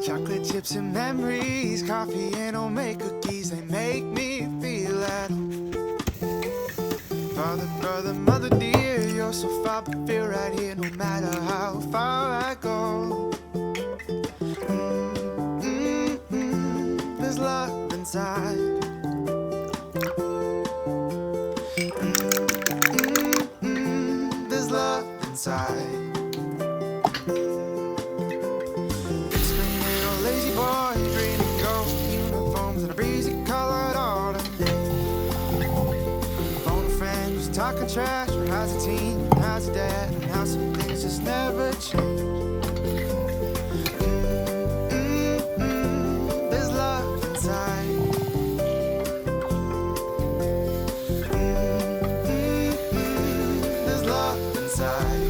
Chocolate chips and memories, coffee and homemade cookies, they make me feel at home. Father, brother, mother dear, you're so far but feel right here no matter how far I go. There's love inside. There's love inside. Talking trash, or how's the team, and how's the dad, and how some things just never change. There's love inside. There's love inside.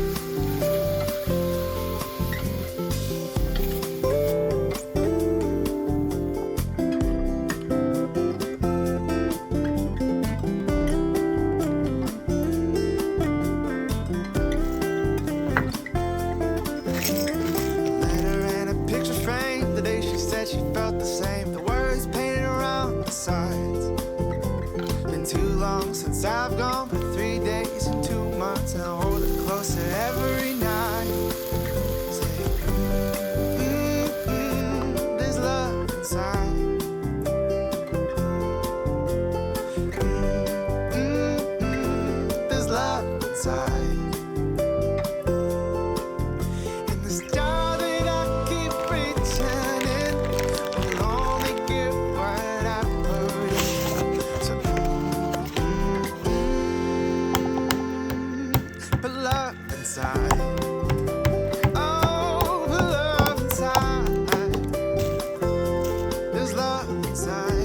She felt the same, the words painted around the sides. Been too long since I've gone, but 3 days and 2 months, and I hold it closer every night. Say, there's love inside. There's love inside. Oh, the love inside. There's love inside.